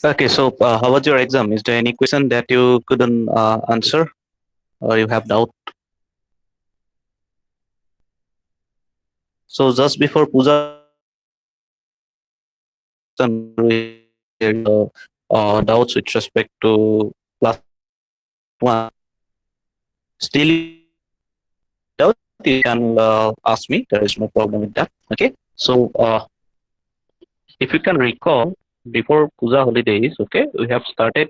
Okay, so how was your exam? Is there any question that you couldn't answer or you have doubt? So just before puja, we doubts with respect to class one. Still, you have any doubt? You can ask me. There is no problem with that. Okay. So if you can recall, before Puja holidays, okay, we have started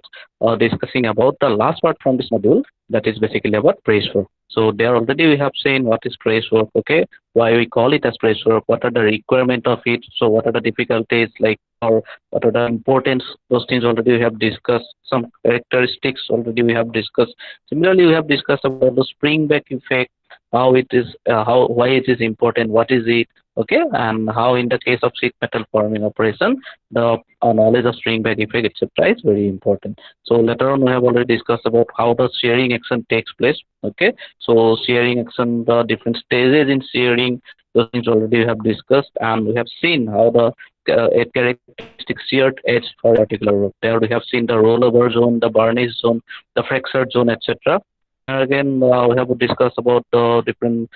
discussing about the last part from this module, that is basically about praise work. So there already we have seen what is praise work, okay, why we call it as praise work, what are the requirement of it, so what are the difficulties, like, or what are the importance, those things already we have discussed, some characteristics already we have discussed. Similarly, we have discussed about the spring back effect, how it is, how why it is important, what is it, okay, and how in the case of sheet metal forming operation, the knowledge of string back effect, etc., is very important. So later on we have already discussed about how the shearing action takes place, okay. So shearing action, the different stages in shearing, those things already we have discussed, and we have seen how the a characteristic sheared edge for a particular rope. There we have seen the rollover zone, the varnish zone, the fracture zone, etc. And again, we have discussed about the different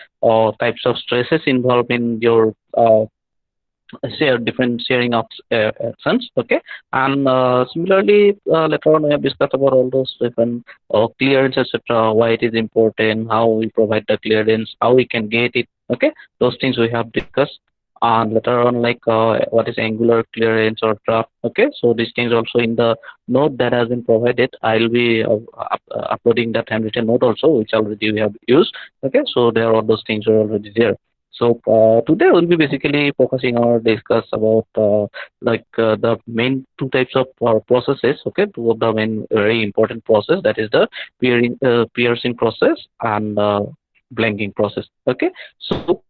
types of stresses involved in your different sharing of actions, okay. And similarly, later on we have discussed about all those different clearance, etc., why it is important, how we provide the clearance, how we can get it, okay. Those things we have discussed. And later on, like, what is angular clearance or draft, okay. So these things also in the note that has been provided, I'll be uploading that handwritten note also, which already we have used, okay. So there, all those things are already there. So today we'll be basically focusing or discuss about the main two types of processes. Okay, two of the main very important process, that is the piercing process and blanking process. Okay, so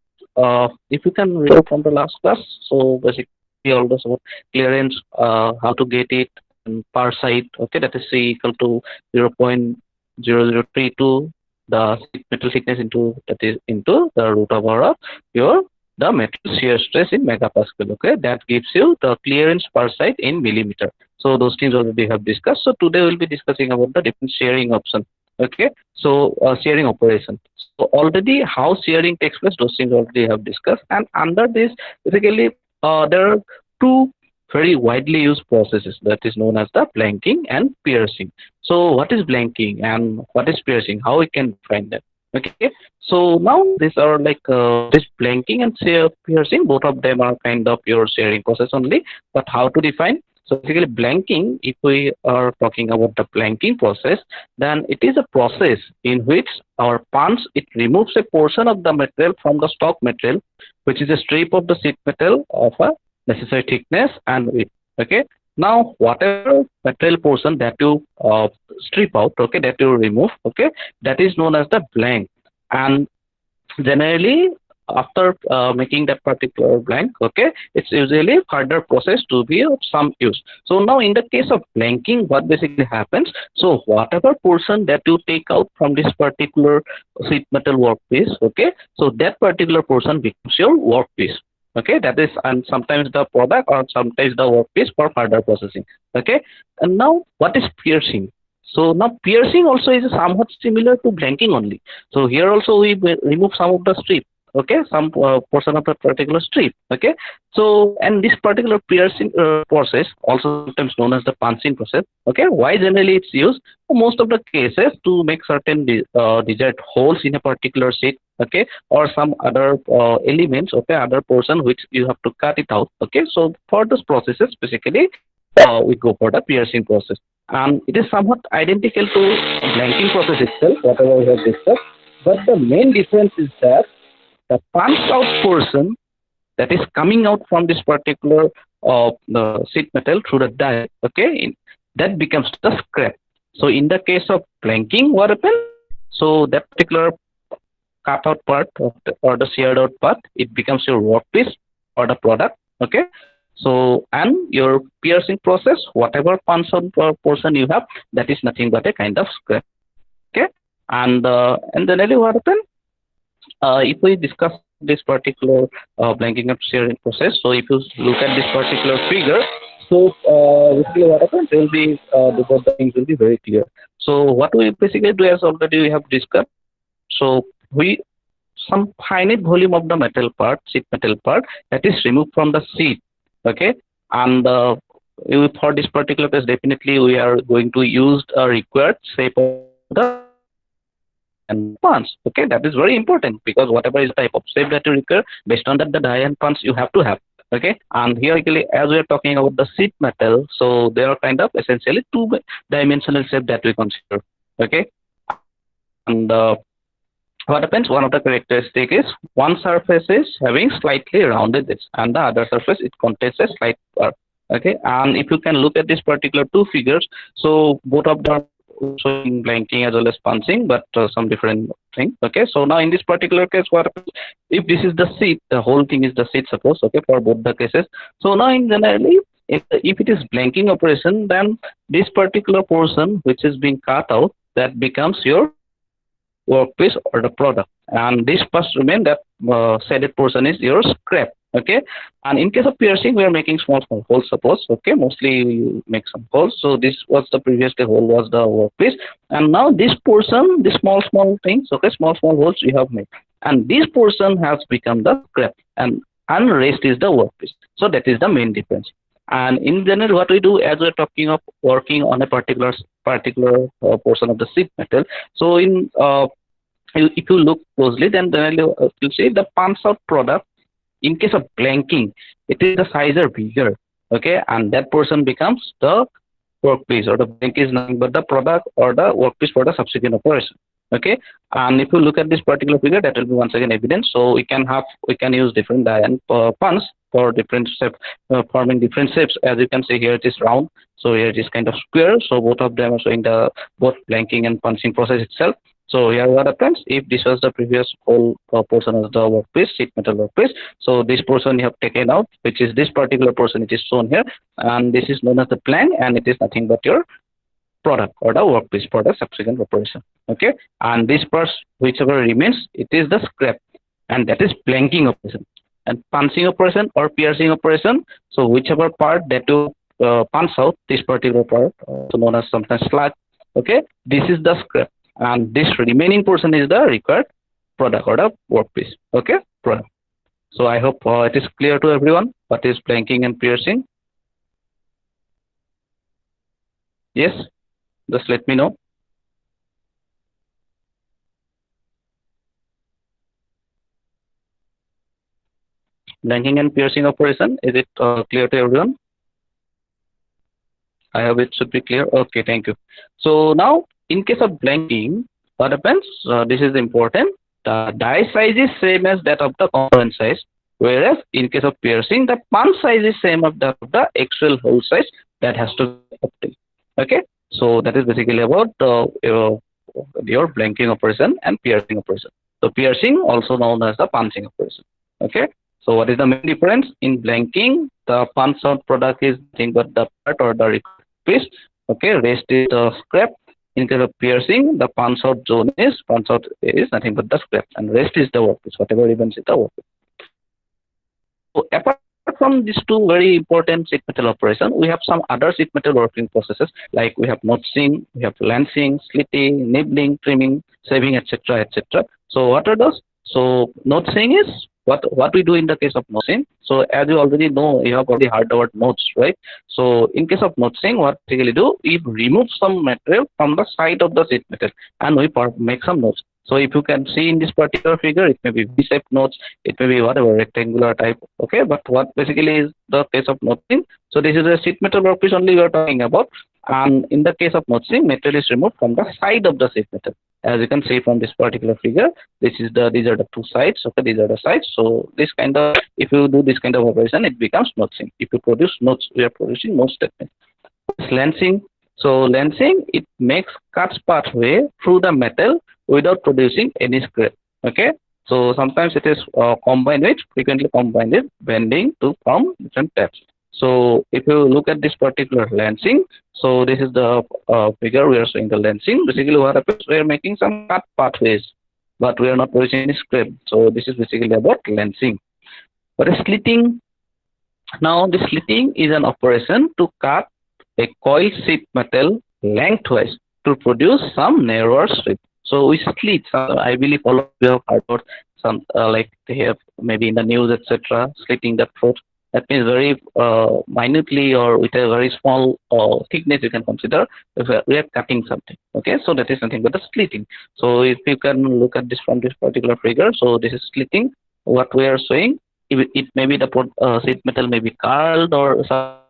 if you can recall from the last class, so basically all this about clearance, how to get it, and per side. Okay, that is C equal to 0.0032 the metal thickness into, that is into the root over of your the metal shear stress in megapascal. Okay, that gives you the clearance per side in millimeter. So those things already have discussed. So today we'll be discussing about the different shearing option. Okay, so shearing operation. So already how shearing takes place, those things already have discussed. And under this, basically, there are two very widely used processes, that is known as the blanking and piercing. So what is blanking and what is piercing? How we can find them? Okay. So now these are like this blanking and piercing. Both of them are kind of your sharing process only. But how to define? So basically, blanking. If we are talking about the blanking process, then it is a process in which our punch, it removes a portion of the material from the stock material, which is a strip of the sheet metal of a necessary thickness and width. Okay. Now, whatever material portion that you strip out, okay, that you remove, okay, that is known as the blank. And generally, after making that particular blank, okay, it's usually further process to be of some use. So now, in the case of blanking, what basically happens? So whatever portion that you take out from this particular sheet metal workpiece, okay, so that particular portion becomes your workpiece. Okay, that is, and sometimes the product or sometimes the workpiece for further processing. Okay, and now what is piercing? So now piercing also is somewhat similar to blanking only. So here also we remove some of the strip. Okay, some portion of the particular strip. Okay, so and this particular piercing process, also sometimes known as the punching process. Okay, why generally it's used? Most of the cases to make certain desired holes in a particular sheet, okay, or some other elements, okay, other portion which you have to cut it out. Okay, so for those processes, basically, we go for the piercing process, and it is somewhat identical to blanking process itself, whatever we have discussed. But the main difference is that the punched out portion that is coming out from this particular sheet metal through the die, okay, that becomes the scrap. So in the case of blanking, what happens? So that particular cut out part of or the sheared out part, it becomes your workpiece or the product. Okay. So and your piercing process, whatever function portion you have, that is nothing but a kind of scrap. Okay. And then what happens? If we discuss this particular blanking and shearing process. So if you look at this particular figure, so basically what happens will be both the things will be very clear. So what we basically do, as already we have discussed, so we some finite volume of the metal part, sheet metal part, that is removed from the sheet. Okay, and for this particular case, definitely we are going to use a required shape of the die and the punch. Okay, that is very important, because whatever is the type of shape that you require, based on that the die and punch you have to have. Okay, and here actually, as we are talking about the sheet metal, so there are kind of essentially two dimensional shape that we consider. Okay, and what happens, one of the characteristic is one surface is having slightly rounded edge and the other surface it contains a slight curve. Okay, and if you can look at this particular two figures, so both of them showing blanking as well as punching, but some different thing. Okay, so now in this particular case, what happens, if this is the sheet, the whole thing is the sheet, suppose. Okay, for both the cases, so now in generally, if it is blanking operation, then this particular portion which is being cut out, that becomes your workpiece or the product, and this must remain, that shaded portion is your scrap. Okay, and in case of piercing, we are making small holes, suppose. Okay, mostly you make some holes. So this was the previous hole was the workpiece, and now this portion, the small things, okay, small holes you have made, and this portion has become the scrap, and rest is the workpiece. So that is the main difference. And in general, what we do, as we're talking of working on a particular portion of the sheet metal, so in if you look closely, then you'll see the punch out product. In case of blanking, it is the size are bigger. Okay, and that portion becomes the workpiece, or the blank is nothing but the product or the workpiece for the subsequent operation. Okay, and if you look at this particular figure, that will be once again evidence. So we can use different die and punch for different shape, forming different shapes. As you can see here, it is round, so here it is kind of square. So both of them are showing the both blanking and punching process itself. So here what happens, if this was the previous whole portion of the workpiece, sheet metal workpiece, so this portion you have taken out, which is this particular portion, it is shown here, and this is known as the plank, and it is nothing but your product or the workpiece for the subsequent operation. Okay, and this part whichever remains, it is the scrap, and that is blanking operation. And punching operation or piercing operation, so whichever part that you punch out, this particular part, also known as sometimes slag. Okay, this is the scrap, and this remaining portion is the required product or the workpiece. Okay, product. So I hope it is clear to everyone what is blanking and piercing. Yes, just let me know. Blanking and piercing operation, is it clear to everyone? I hope it should be clear. Okay, thank you. So now, in case of blanking, what happens? This is important. The die size is same as that of the component size, whereas in case of piercing, the punch size is same as that of the actual hole size that has to be obtained. Okay, so that is basically about your blanking operation and piercing operation. So piercing, also known as the punching operation. Okay, so what is the main difference? In blanking, the punch out product is nothing but the part or the piece. Okay, rest is the scrap. In case of piercing, the punch out is nothing but the scrap, and rest is the workpiece, whatever remains is the workpiece. So apart from these two very important sheet metal operation, we have some other sheet metal working processes, like we have notching, we have lancing, slitting, nibbling, trimming, shaving, etc., etc. So what are those? So notching is what we do in the case of notching. So as you already know, you have already heard the word notch, right? So in case of notching, what we typically do, we remove some material from the side of the sheet metal and we make some notes. So if you can see in this particular figure, it may be V-shaped notes, it may be whatever rectangular type. Okay, but what basically is the case of notching? So this is a sheet metal workpiece only we are talking about, and in the case of notching, material is removed from the side of the sheet metal. As you can see from this particular figure, these are the two sides. Okay, these are the sides. So this kind of, if you do this kind of operation, it becomes notching. If you produce notes, we are producing notes statement. Lancing. So lancing, it makes cuts pathway through the metal without producing any scrape. Okay, so sometimes it is frequently combined with bending to form different types. So if you look at this particular lancing, so this is the figure we are showing the lancing. Basically what happens, we are making some cut pathways. but we are not producing any scrape. So this is basically about lensing. But slitting, now the slitting is an operation to cut a coil sheet metal lengthwise to produce some narrower strip. So we slit. I believe all of you have heard about some like they have maybe in the news etc. Slitting that fruit. That means very minutely or with a very small thickness you can consider if we are cutting something. Okay, so that is something but the slitting. So if you can look at this from this particular figure, so this is slitting. What we are showing, it may be the sheet metal may be curled or something like that.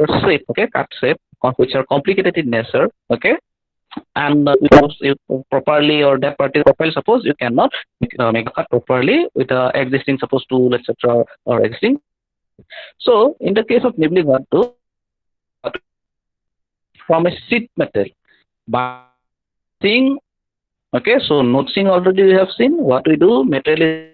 So we are cutting it shape, okay, cut shape, which are complicated in nature, okay, and you properly or that particular profile, suppose you cannot make a cut properly with existing suppose tool etc or existing sheet. So in the case of nibbling, what we do from a sheet metal by notching. Okay, so notching already we have seen. What we do, metal is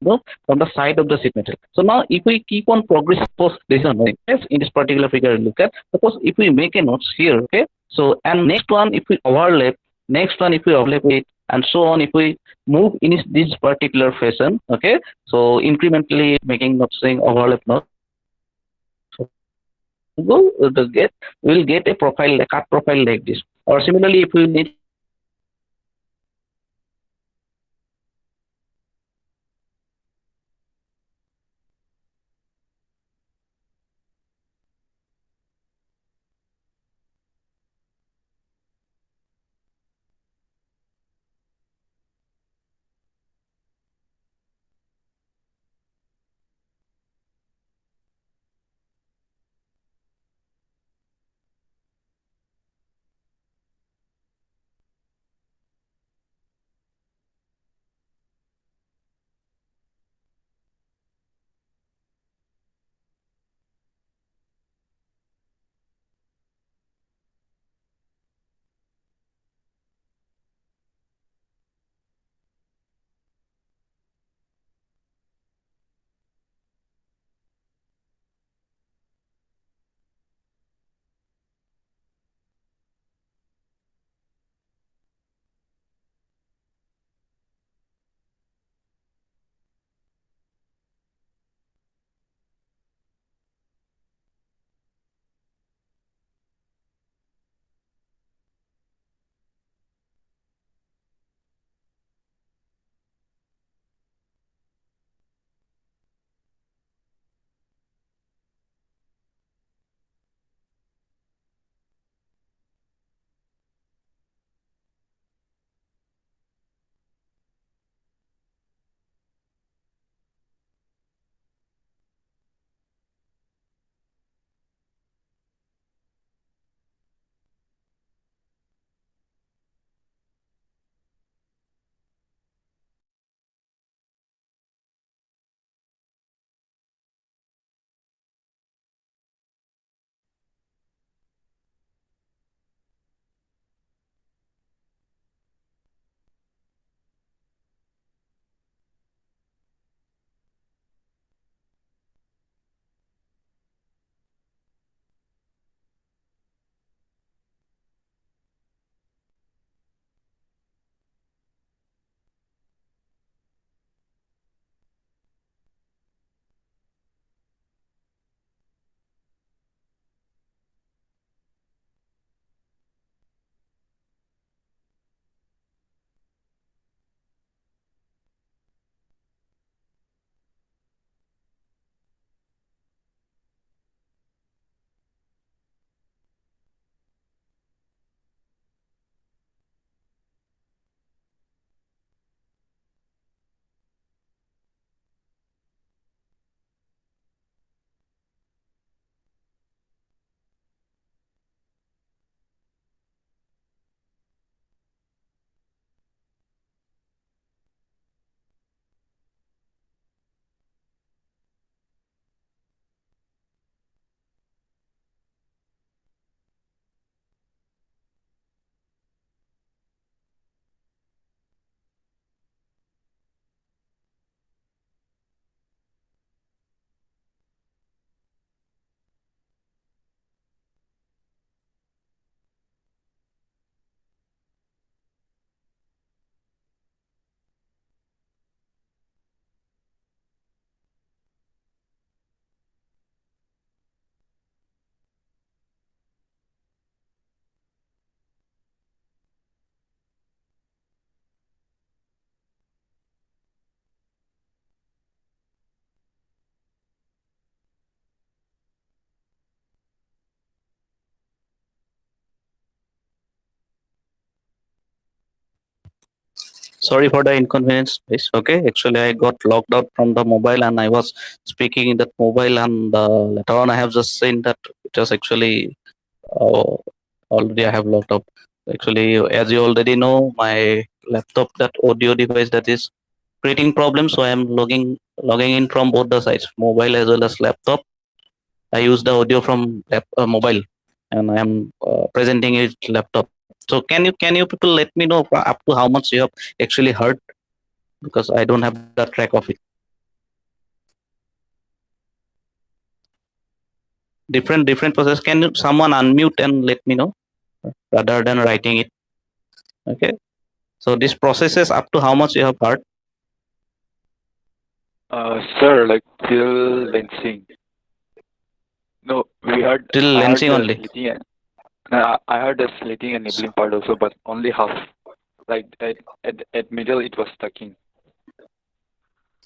notched from the side of the sheet metal. So now if we keep on progressing, suppose this is a notch. Yes, in this particular figure look at, suppose if we make a notch here, okay, so and next one if we overlap, next one if we overlap it, and so on if we move in this particular fashion, okay, so incrementally making notching overlap notch. So go the get we will get a profile, a cut profile like this. Or similarly if we need Sorry for the inconvenience. It's okay. Actually, I got logged out from the mobile and I was speaking in that mobile, and later on, I have just seen that it was actually uh, already I have logged out. Actually, as you already know, my laptop, that audio device, that is creating problems. So I am logging in from both the sides, mobile as well as laptop. I use the audio from mobile, and I am presenting it laptop. So can you people let me know up to how much you have actually heard, because I don't have the track of it. Different process. Can you someone unmute and let me know rather than writing it? Okay. So this processes up to how much you have heard Sir, like till lensing. No, till I heard lensing the only. slitting and I heard the slitting and So, nibbling part also, but only half. Like at middle it was stucking.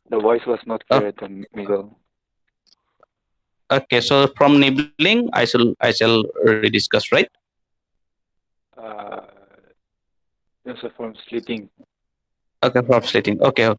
The voice was not uh, clear at the middle. okay. So from nibbling, I shall rediscuss, right? Uh, also from slitting. Okay, prop slating. Okay.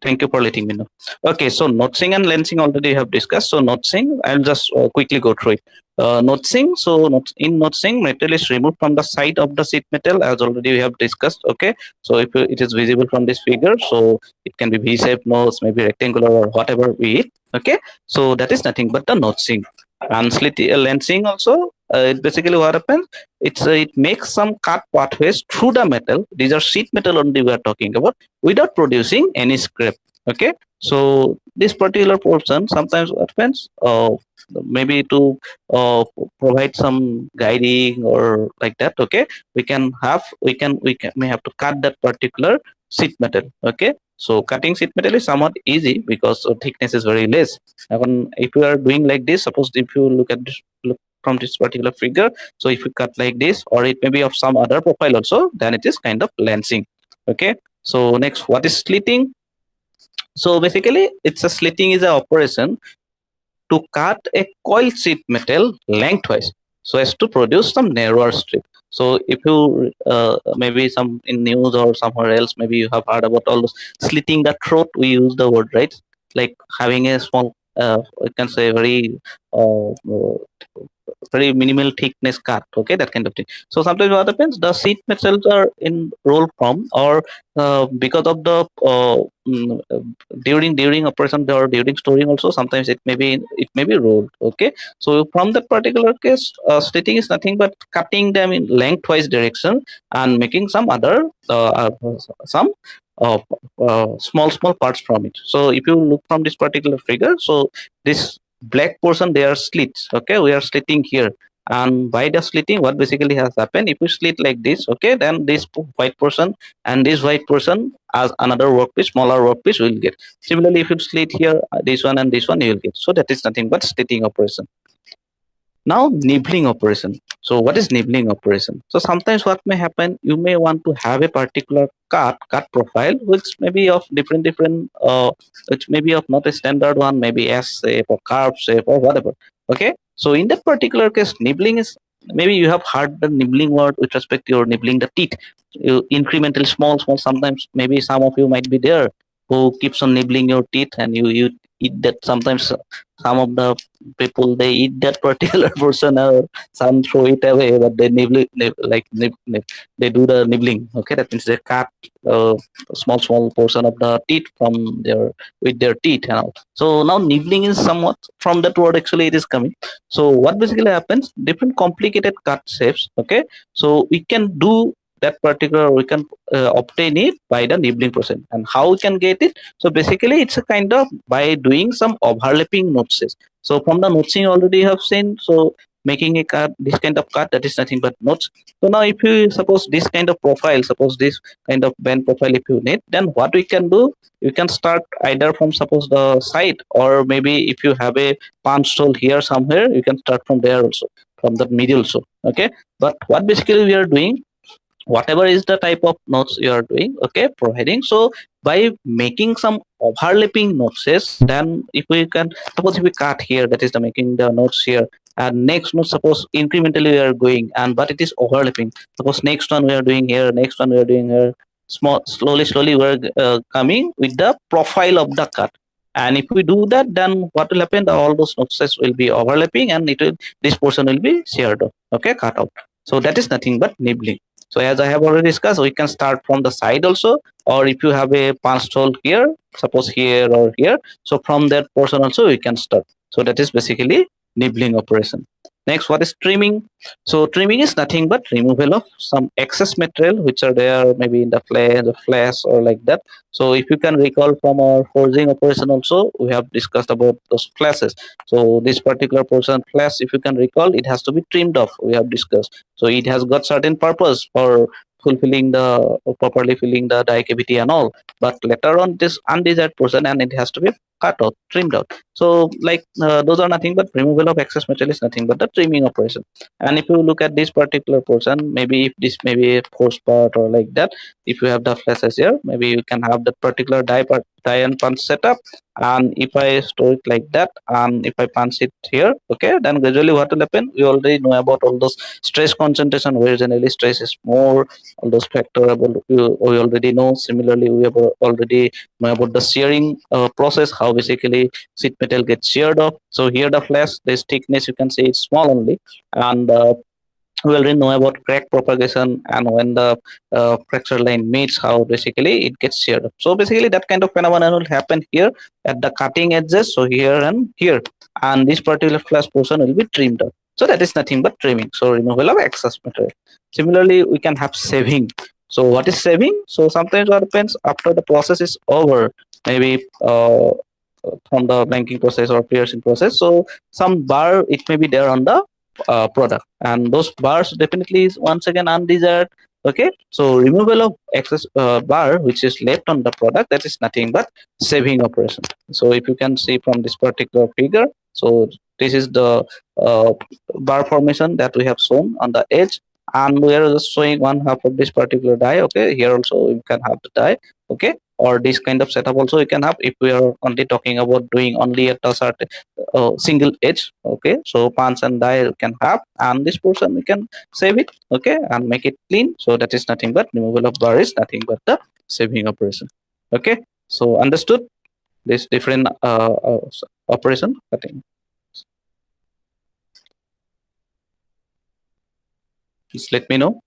Thank you for letting me know. Okay, so notching and lensing already have discussed. So notching, I'll just quickly go through it. Notching, so in notching, metal is removed from the side of the sheet metal, as already we have discussed. Okay, so if it is visible from this figure, so it can be V-shaped notch, maybe rectangular or whatever be it. Okay, so that is nothing but the notching. And lensing also, it basically what happens, it makes some cut pathways through the metal. These are sheet metal only we are talking about, without producing any scrap. Okay, so this particular portion sometimes what happens, maybe to uh, provide some guiding or like that. Okay, we can may have to cut that particular sheet metal. Okay, so cutting sheet metal is somewhat easy because thickness is very less. Now, if you are doing like this, suppose if you look from this particular figure, so if you cut like this, or it may be of some other profile also, then it is kind of lensing. Okay, so next, what is slitting? So basically, it's a slitting is an operation to cut a coil sheet metal lengthwise so as to produce some narrower strip. So if you maybe some in news or somewhere else, maybe you have heard about all those slitting the throat. We use the word, right, like having a small, we can say very very minimal thickness cut. Okay, that kind of thing. So sometimes what happens, the sheet metals are in roll form, or because of the during operation or during storing also, sometimes it may be rolled. Okay, so from that particular case, slitting is nothing but cutting them in lengthwise direction and making some other some uh, small parts from it. So if you look from this particular figure, so this black portion, they are slits. Okay, we are slitting here, and by the slitting, what basically has happened, if you slit like this, okay, then this white portion and this white portion as another workpiece, smaller workpiece, will get. Similarly, if you slit here, this one and this one, you will get. So that is nothing but slitting operation. Now, nibbling operation. So what is nibbling operation? So sometimes what may happen, you may want to have a particular cut profile, which may be of different which may be of not a standard one, maybe S shape or curve shape or whatever. Okay, so in that particular case, nibbling is, maybe you have heard the nibbling word with respect to your nibbling the teeth. You incrementally small, sometimes maybe some of you might be there who keeps on nibbling your teeth, and you eat that. Sometimes some of the people, they eat that particular portion, or some throw it away, but they they do the nibbling. Okay, that means they cut uh, small portion of the teeth from their with their teeth and all. So now nibbling is somewhat from that word actually it is coming. So what basically happens, different complicated cut shapes. Okay, so we can do that particular, we can obtain it by the nibbling process. And how we can get it? So basically it's a kind of by doing some overlapping notches. So from the notching already you have seen, so making a cut, this kind of cut, that is nothing but notch. So now if you suppose this kind of profile, suppose this kind of band profile if you need, then what we can do, you can start either from suppose the side, or maybe if you have a punch hole here somewhere, you can start from there also, from the middle also. Okay, but what basically we are doing, whatever is the type of notes you are doing, okay, providing, so by making some overlapping notes, then if we can, suppose if we cut here, that is the making the notes here, and next note, suppose incrementally we are going, and but it is overlapping. Suppose next one we are doing here, next one we are doing here, slowly we're coming with the profile of the cut. And if we do that, then what will happen, all those notches will be overlapping, and it will, this portion will be sheared off, okay, cut out. So that is nothing but nibbling. So as I have already discussed, we can start from the side also, or if you have a punched hole here, suppose here or here, so from that portion also we can start. So that is basically nibbling operation. Next, what is trimming? So trimming is nothing but removal of some excess material which are there maybe in the flash or like that. So if you can recall from our forging operation also, we have discussed about those flashes. So this particular portion flash, if you can recall, it has to be trimmed off. We have discussed. So it has got certain purpose for fulfilling the properly filling the die cavity and all. But later on, this undesired portion and it has to be cut out, trimmed out. So like those are nothing but removal of excess material is nothing but the trimming operation. And if you look at this particular portion, maybe if this may be a force part or like that, if you have the flashes here, maybe you can have that particular die and punch setup. And if I store it like that, and if I punch it here, okay, then gradually what will happen, we already know about all those stress concentration, where generally stress is more, all those factor about we already know. Similarly, we have already know about the shearing process, how basically sheet metal gets sheared off. So here the flash, this thickness you can see it's small only. And we already know about crack propagation, and when the fracture line meets, how basically it gets sheared up. So basically that kind of phenomenon will happen here at the cutting edges, so here and here, and this particular flash portion will be trimmed up. So that is nothing but trimming, so removal of excess material. Similarly, we can have saving. So what is saving? So sometimes what happens after the process is over, maybe from the blanking process or piercing process, so some bar it may be there on the product, and those bars definitely is once again undesired. Okay, so removal of excess bar which is left on the product, that is nothing but saving operation. So if you can see from this particular figure, so this is the uh, bar formation that we have shown on the edge, and we are just showing one half of this particular die. Okay, here also you can have the die. Okay, or this kind of setup also you can have if we are only talking about doing only at a certain single edge. Okay, so punch and die you can have, and this portion we can save it, okay, and make it clean. So that is nothing but removal of bar is nothing but the saving operation. Okay, so understood this different operation. I think please let me know.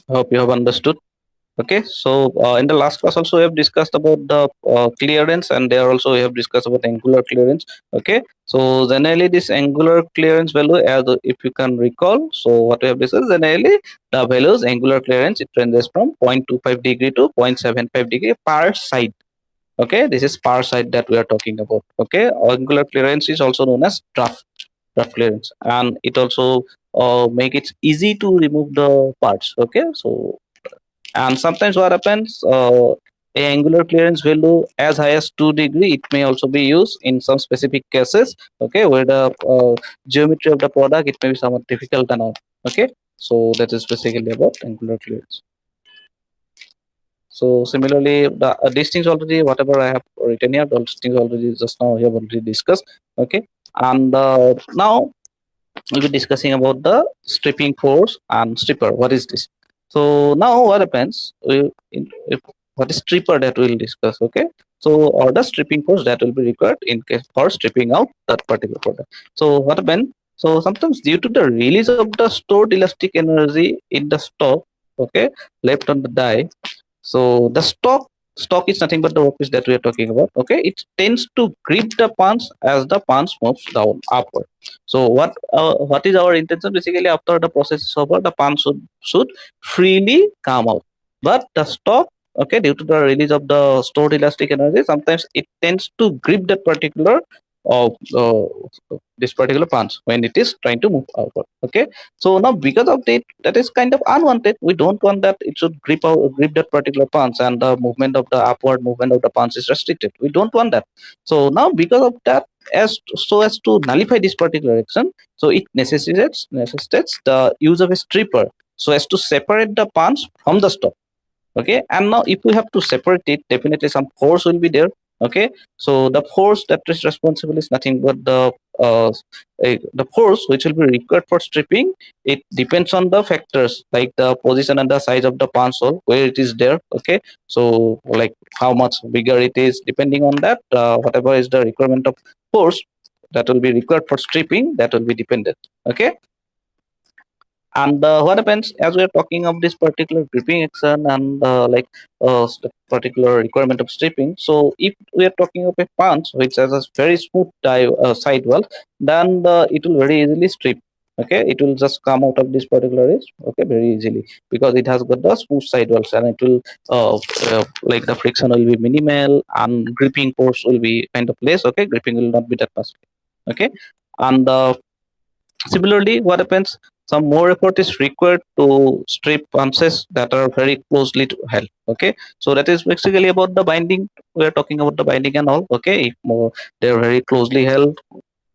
I hope you have understood. Okay, so in the last class also we have discussed about the clearance, and there also we have discussed about angular clearance. Okay, so generally this angular clearance value, as if you can recall, so what we have discussed, generally the values angular clearance, it ranges from 0.25 degree to 0.75 degree per side. Okay, this is per side that we are talking about. Okay, angular clearance is also known as draft clearance, and it also make it easy to remove the parts. Okay, so and sometimes what happens, a angular clearance value as high as 2 degree, it may also be used in some specific cases, okay, where the geometry of the product, it may be somewhat difficult and all. Okay, so that is basically about angular clearance. So similarly, these things already, whatever I have written here, those things already just now we have already discussed. Okay, and now we'll be discussing about the stripping force and stripper. What is this? So now what happens? If, what is stripper that we'll discuss? Okay, so or the stripping force that will be required in case for stripping out that particular product. So what happens? So sometimes due to the release of the stored elastic energy in the stock, okay, left on the die, so the stock is nothing but the workpiece that we are talking about. Okay, it tends to grip the punch as the punch moves down upward. So what is our intention? Basically, after the process is over, the punch should freely come out. But the stock, okay, due to the release of the stored elastic energy, sometimes it tends to grip that particular of this particular punch when it is trying to move outward. Okay, so now because of that is kind of unwanted. We don't want that it should grip that particular punch, and the movement of the upward movement of the punch is restricted. We don't want that. So now because of that, as to nullify this particular action, so it necessitates the use of a stripper. so as to separate the punch from the stop. Okay, and now if we have to separate it, definitely some force will be there. Okay, so the force that is responsible is nothing but uh, the force which will be required for stripping. It depends on the factors like the position and the size of the punch hole where it is there. Okay, so like how much bigger it is, depending on that, whatever is the requirement of force that will be required for stripping, that will be dependent. Okay, and what happens as we are talking of this particular gripping action and particular requirement of stripping. So if we are talking of a punch which has a very smooth sidewall, then it will very easily strip. Okay, it will just come out of this particular edge, okay, very easily, because it has got the smooth sidewalls, and it will like the friction will be minimal and gripping force will be kind of less. Okay, gripping will not be that much. Okay, and similarly, what happens? Some more effort is required to strip punches that are very closely to held. Okay, so that is basically about the binding. We are talking about the binding and all. Okay, if more they are very closely held,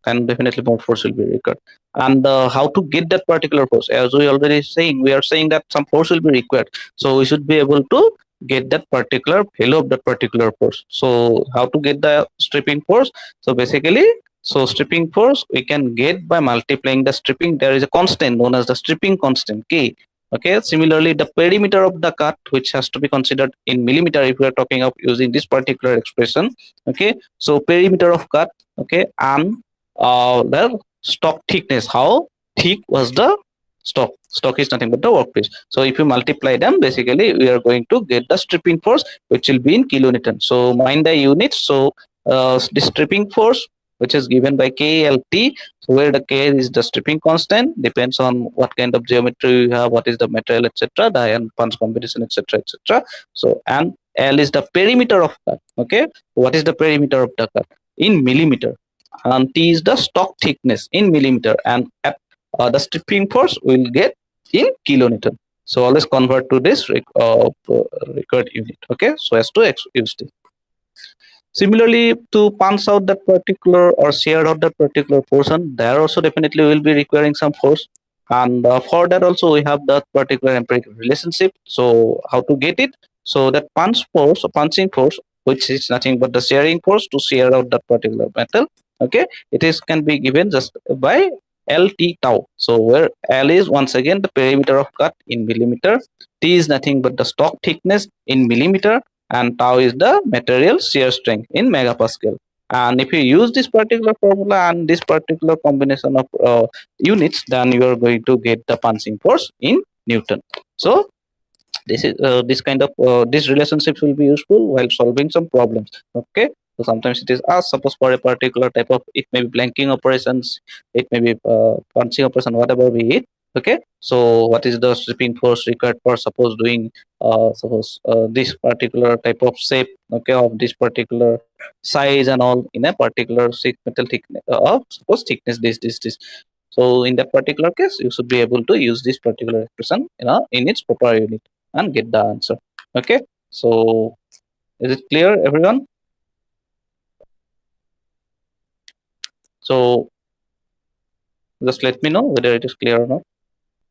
and definitely more force will be required. And how to get that particular force? As we already saying, we are saying that some force will be required. So we should be able to get that particular value of that particular force. So how to get the stripping force? So basically, so stripping force we can get by multiplying the stripping. There is a constant known as the stripping constant K. Okay. Similarly, the perimeter of the cut, which has to be considered in millimeter if we are talking of using this particular expression. Okay. So perimeter of cut. Okay, and the stock thickness. How thick was the stock? Stock is nothing but the workpiece. So if you multiply them, basically we are going to get the stripping force, which will be in kilonewton. So mind the units. So the stripping force, which is given by KLT, so where the K is the stripping constant, depends on what kind of geometry you have, what is the material, etc., die and punch combination, etc., etc. So and L is the perimeter of cut. Okay, what is the perimeter of the cut in millimeter? And T is the stock thickness in millimeter, and at the stripping force will get in kilonewton. So always convert to this required unit. Okay, so as to use this. Similarly, to punch out that particular or shear out that particular portion, there also definitely will be requiring some force. And for that also we have that particular empirical relationship. So how to get it? So that punch force, punching force, which is nothing but the shearing force to shear out that particular metal. Okay, it is can be given just by LT tau. So where L is once again the perimeter of cut in millimeter, T is nothing but the stock thickness in millimeter, and tau is the material shear strength in megapascal. And if you use this particular formula and this particular combination of units, then you are going to get the punching force in Newton. So this is this kind of these relationships will be useful while solving some problems. Okay, so sometimes it is asked, suppose for a particular type of, it may be blanking operations, it may be punching operation, whatever be it. Okay, so what is the stripping force required for suppose doing suppose this particular type of shape, okay, of this particular size and all in a particular metal thickness of suppose thickness this. So in that particular case, you should be able to use this particular expression, in its proper unit and get the answer. Okay, so is it clear, everyone? So just let me know whether it is clear or not.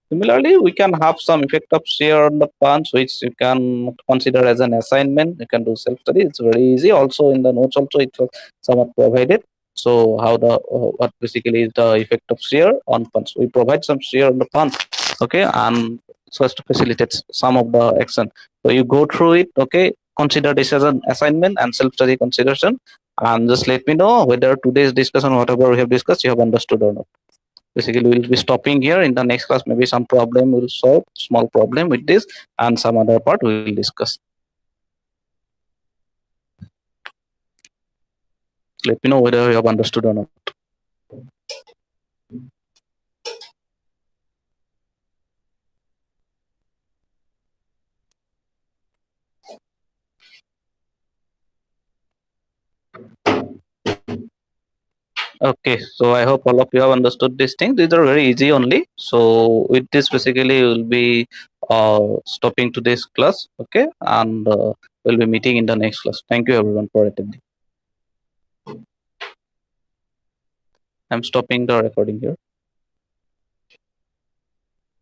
Similarly, we can have some effect of shear on the punch, which you can consider as an assignment. You can do self-study. It's very easy. Also in the notes, also it was somewhat provided. So how the what basically is the effect of shear on punch? We provide some shear on the punch, okay, and so as to facilitate some of the action. So you go through it, okay. Consider this as an assignment and self-study consideration, and just let me know whether today's discussion, whatever we have discussed, you have understood or not. Basically we'll be stopping here. In the next class maybe some problem we'll solve, small problem with this, and some other part we will discuss. Let me know whether you have understood or not. Okay, so I hope all of you have understood this thing. These are very easy only. So with this basically we'll be stopping today's class, okay, and we'll be meeting in the next class. Thank you everyone for attending. I'm stopping the recording here.